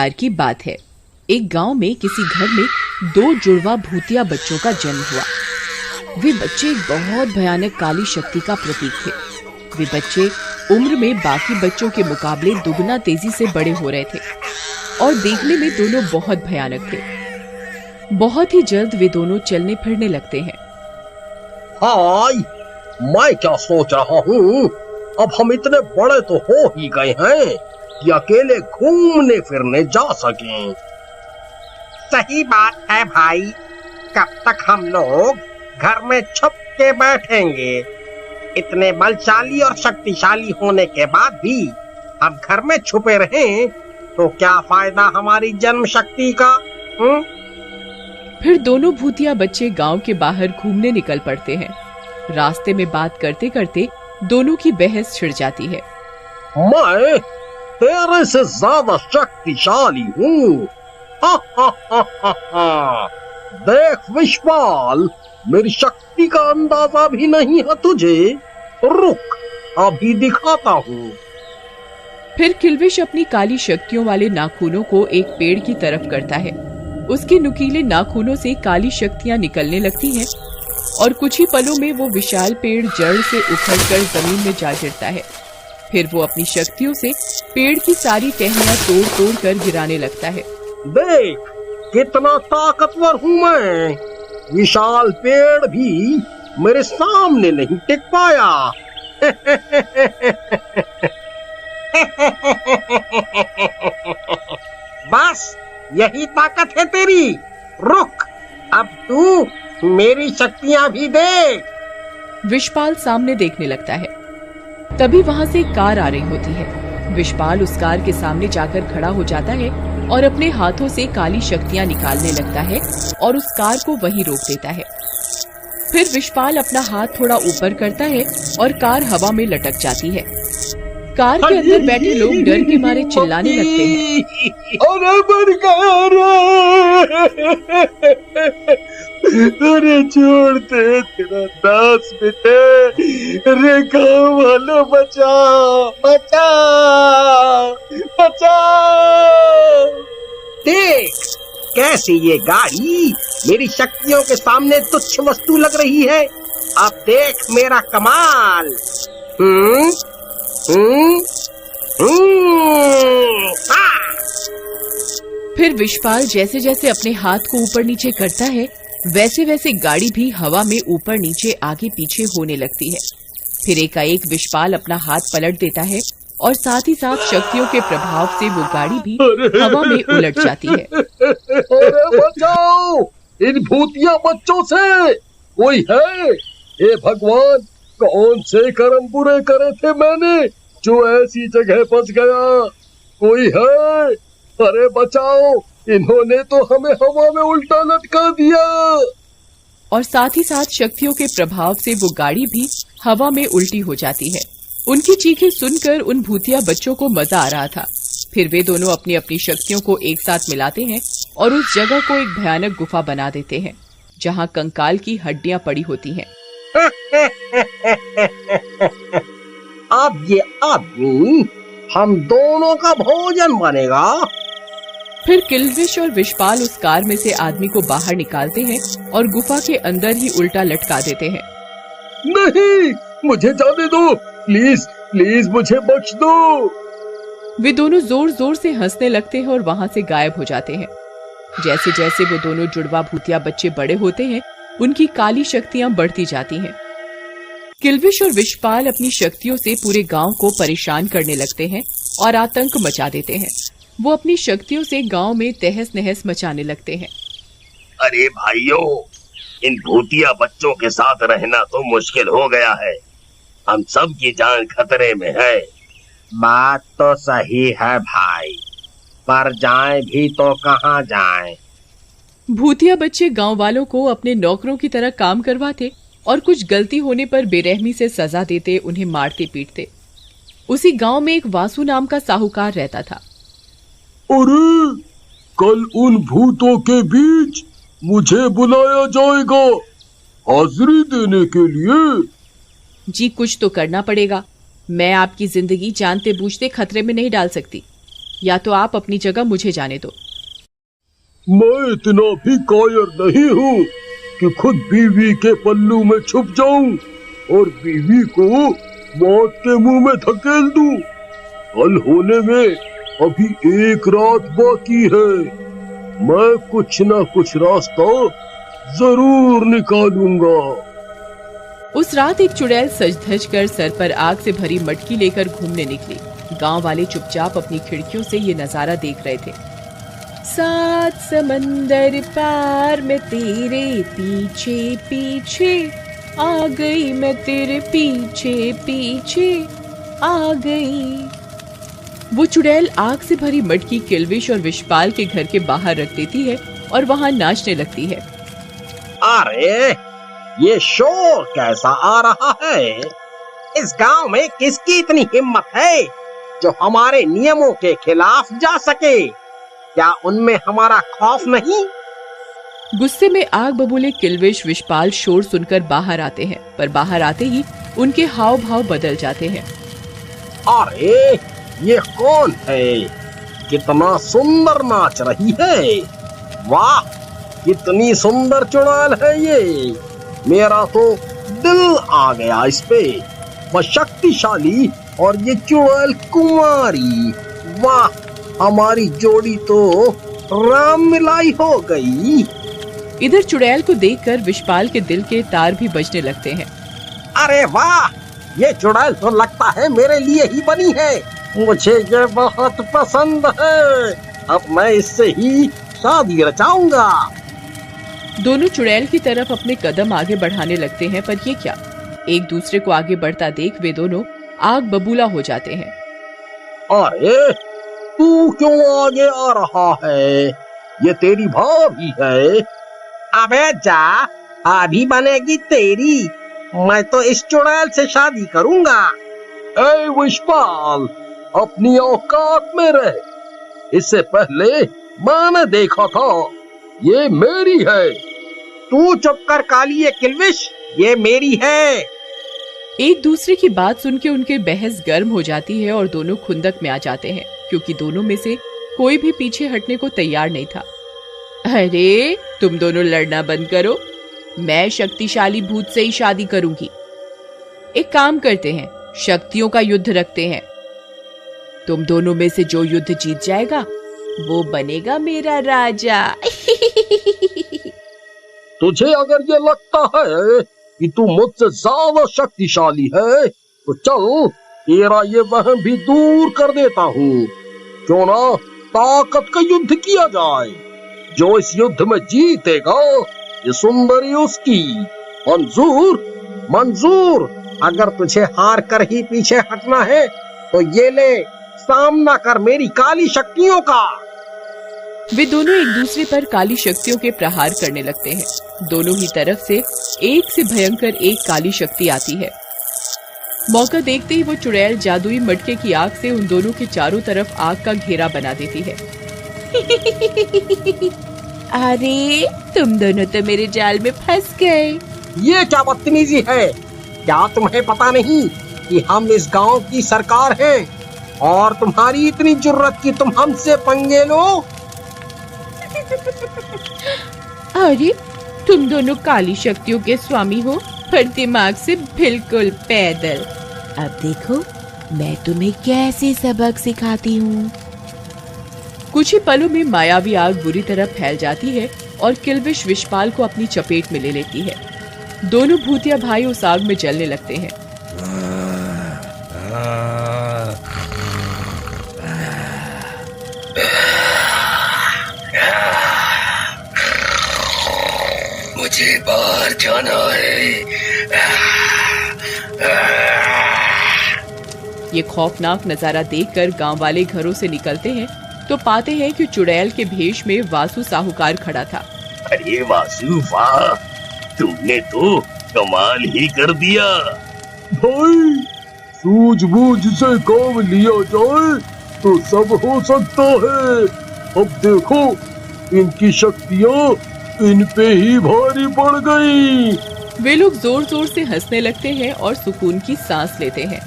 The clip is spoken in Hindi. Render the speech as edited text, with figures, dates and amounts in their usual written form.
बार की बात है। एक गांव में किसी घर में 2 जुड़वा भूतिया बच्चों का जन्म हुआ। वे बच्चे एक बहुत भयानक काली शक्ति का प्रतीक थे। वे बच्चे उम्र में बाकी बच्चों के मुकाबले दुगना तेजी से बड़े हो रहे थे और देखने में दोनों बहुत भयानक थे। बहुत ही जल्द वे दोनों चलने फिरने लगते हैं। हाय, मैं क्या सोच रहा हूँ, अब हम इतने बड़े तो हो ही गए हैं कि अकेले घूमने फिरने जा सकें। सही बात है भाई, कब तक हम लोग घर में छुप के बैठेंगे? इतने बलशाली और शक्तिशाली होने के बाद भी हम घर में छुपे रहें तो क्या फायदा हमारी जन्म शक्ति का? फिर दोनों भूतिया बच्चे गांव के बाहर घूमने निकल पड़ते हैं। रास्ते में बात करते करते दोनों की बहस छिड़ जाती है। मैं तेरे से ज्यादा शक्तिशाली हूँ। देख विश्वाल, मेरी शक्ति का अंदाजा भी नहीं है तुझे। रुक, अभी दिखाता हूँ। फिर किल्विश अपनी काली शक्तियों वाले नाखूनों को एक पेड़ की तरफ करता है। उसके नुकीले नाखूनों से काली शक्तियां निकलने लगती हैं और कुछ ही पलों में वो विशाल पेड़ जड़ से उखड़कर जमीन में जा गिरता है। फिर वो अपनी शक्तियों से पेड़ की सारी टहनियां तोड़ तोड़ कर गिराने लगता है। देख कितना ताकतवर हूँ मैं। विशाल पेड़ भी मेरे सामने नहीं टिक पाया। बस यही ताकत है तेरी? रुक, अब तू मेरी शक्तियां भी देख। विशपाल सामने देखने लगता है। तभी वहां से एक कार आ रही होती है। विशपाल उस कार के सामने जाकर खड़ा हो जाता है और अपने हाथों से काली शक्तियां निकालने लगता है और उस कार को वहीं रोक देता है। फिर विशपाल अपना हाथ थोड़ा ऊपर करता है और कार हवा में लटक जाती है। कार के अंदर बैठे लोग डर के मारे चिल्लाने लगते हैं। अरे मर गया रे! अरे छोड़ दे, तेरा दास बेटे। अरे गाँव वालों बचाओ, बचाओ, बचाओ। देख कैसी ये गाड़ी मेरी शक्तियों के सामने तुच्छ वस्तु लग रही है। अब देख मेरा कमाल। फिर विशपाल जैसे जैसे अपने हाथ को ऊपर नीचे करता है वैसे वैसे गाड़ी भी हवा में ऊपर नीचे आगे पीछे होने लगती है। फिर एकाएक विशपाल अपना हाथ पलट देता है और साथ ही साथ शक्तियों के प्रभाव से वो गाड़ी भी हवा में उलट जाती है। अरे बचाओ, इन भूतिया बच्चों से कोई है? हे भगवान, कौन से कर्म बुरे करे थे मैंने जो ऐसी जगह फंस गया? कोई है? अरे बचाओ, इन्होंने तो हमें हवा में उल्टा लटका दिया। और साथ ही साथ शक्तियों के प्रभाव से वो गाड़ी भी हवा में उल्टी हो जाती है। उनकी चीखें सुनकर उन भूतिया बच्चों को मजा आ रहा था। फिर वे दोनों अपनी अपनी शक्तियों को एक साथ मिलाते हैं और उस जगह को एक भयानक गुफा बना देते हैं जहाँ कंकाल की हड्डियां पड़ी होती हैं। अब ये आदमी हम दोनों का भोजन बनेगा। फिर किल्विश और विशपाल उस कार में से आदमी को बाहर निकालते हैं और गुफा के अंदर ही उल्टा लटका देते हैं। नहीं, मुझे जाने दो, प्लीज प्लीज मुझे बख्श दो। वे दोनों जोर जोर से हंसने लगते हैं और वहां से गायब हो जाते हैं। जैसे जैसे वो दोनों जुड़वा भूतिया बच्चे बड़े होते हैं उनकी काली शक्तियां बढ़ती जाती हैं। किल्विश और विशपाल अपनी शक्तियों से पूरे गांव को परेशान करने लगते हैं और आतंक मचा देते हैं। वो अपनी शक्तियों से गांव में तहस नहस मचाने लगते हैं। अरे भाइयों, इन भूतिया बच्चों के साथ रहना तो मुश्किल हो गया है। हम सब की जान खतरे में है। बात तो सही है भाई, पर जाएं भी तो कहाँ जाएं? भूतिया बच्चे गांव वालों को अपने नौकरों की तरह काम करवाते और कुछ गलती होने पर बेरहमी से सजा देते, उन्हें मारते पीटते। उसी गांव में एक वासु नाम का साहूकार रहता था। अरे, कल उन भूतों के बीच मुझे बुलाया जाएगा हाजिरी देने के लिए। जी कुछ तो करना पड़ेगा। मैं आपकी जिंदगी जानते बूझते खतरे में नहीं डाल सकती। या तो आप अपनी जगह मुझे जाने दो। मैं इतना भी कायर नहीं हूँ कि खुद बीवी के पल्लू में छुप जाऊं और बीवी को मौत के मुंह में धकेल दूं। कल होने में अभी एक रात बाकी है। मैं कुछ ना कुछ रास्ता जरूर निकालूंगा। उस रात एक चुड़ैल सज धज कर सर पर आग से भरी मटकी लेकर घूमने निकली। गांव वाले चुपचाप अपनी खिड़कियों से ये नजारा देख रहे थे। 7 समंदर पार मैं तेरे पीछे पीछे आ गई, मैं तेरे पीछे पीछे आ गई। वो चुड़ैल आग से भरी मटकी किल्विश और विशपाल के घर के बाहर रख देती है और वहां नाचने लगती है। अरे ये शोर कैसा आ रहा है? इस गांव में किसकी इतनी हिम्मत है जो हमारे नियमों के खिलाफ जा सके? क्या उनमें हमारा खौफ नहीं? गुस्से में आग बबूले किल्विश विशपाल शोर सुनकर बाहर आते हैं, पर बाहर आते ही उनके हाव भाव बदल जाते हैं। अरे ये कौन है? कितना सुंदर नाच रही है। वाह, कितनी सुंदर चुड़ैल है ये। मेरा तो दिल आ गया इस पे। वह शक्तिशाली और ये चुड़ैल कुमारी। वाह, हमारी जोड़ी तो राम मिलाई हो गई। इधर चुड़ैल को देखकर विशपाल के दिल के तार भी बजने लगते हैं। अरे वाह, ये चुड़ैल तो लगता है मेरे लिए ही बनी है। मुझे ये बहुत पसंद है। अब मैं इससे ही शादी रचाऊंगा। दोनों चुड़ैल की तरफ अपने कदम आगे बढ़ाने लगते हैं, पर ये क्या? एक दूसरे को आगे बढ़ता देख वे दोनों आग बबूला हो जाते हैं। अरे तू क्यों आगे आ रहा है? ये तेरी भाभी है। अबे जा, भाभी बनेगी तेरी। मैं तो इस चुड़ैल से शादी करूंगा। ए विशपाल, अपनी औकात में रह। इससे पहले मैंने देखा था, ये मेरी है। तू चुप कर काली किल्विश, ये मेरी है। एक दूसरे की बात सुन के उनके बहस गर्म हो जाती है और दोनों खुंदक में आ जाते हैं, क्योंकि दोनों में से कोई भी पीछे हटने को तैयार नहीं था। अरे तुम दोनों लड़ना बंद करो, मैं शक्तिशाली भूत से ही शादी करूंगी। एक काम करते हैं, शक्तियों का युद्ध रखते हैं। तुम दोनों में से जो युद्ध जीत जाएगा वो बनेगा मेरा राजा। तुझे अगर ये लगता है कि तू मुझसे ज्यादा शक्तिशाली है तो चल, तेरा ये वहम भी दूर कर देता हूँ। क्यों ना ताकत का युद्ध किया जाए। जो इस युद्ध में जीतेगा ये सुंदरी उसकी। मंजूर? मंजूर। अगर तुझे हार कर ही पीछे हटना है तो ये ले, सामना कर मेरी काली शक्तियों का। वे दोनों एक दूसरे पर काली शक्तियों के प्रहार करने लगते हैं। दोनों ही तरफ से एक से भयंकर एक काली शक्ति आती है। मौका देखते ही वो चुड़ैल जादुई मटके की आग से उन दोनों के चारों तरफ आग का घेरा बना देती है। अरे तुम दोनों तो मेरे जाल में फंस गए। ये क्या बदतमीजी है? क्या तुम्हें पता नहीं कि हम इस गांव की सरकार हैं और तुम्हारी इतनी जुर्रत कि तुम हमसे पंगे लो? अरे तुम दोनों काली शक्तियों के स्वामी हो, पर दिमाग से बिल्कुल पैदल। अब देखो मैं तुम्हें कैसे सबक सिखाती हूँ। कुछ ही पलों में मायावी आग बुरी तरह फैल जाती है और किल्विश विशपाल को अपनी चपेट में ले लेती है। दोनों भूतिया भाई उस आग में जलने लगते हैं। मुझे बाहर जाना है। ये खौफनाक नजारा देखकर गांव वाले घरों से निकलते हैं तो पाते हैं कि चुड़ैल के भेष में वासु साहूकार खड़ा था। अरे वासु, वाह, तुमने तो कमाल ही कर दिया। भाई, सूझबूझ से काम लिया जाए तो सब हो सकता है। अब देखो, इनकी शक्तियाँ इन पे ही भारी पड़ गई। वे लोग जोर जोर से हंसने लगते हैं और सुकून की सांस लेते हैं।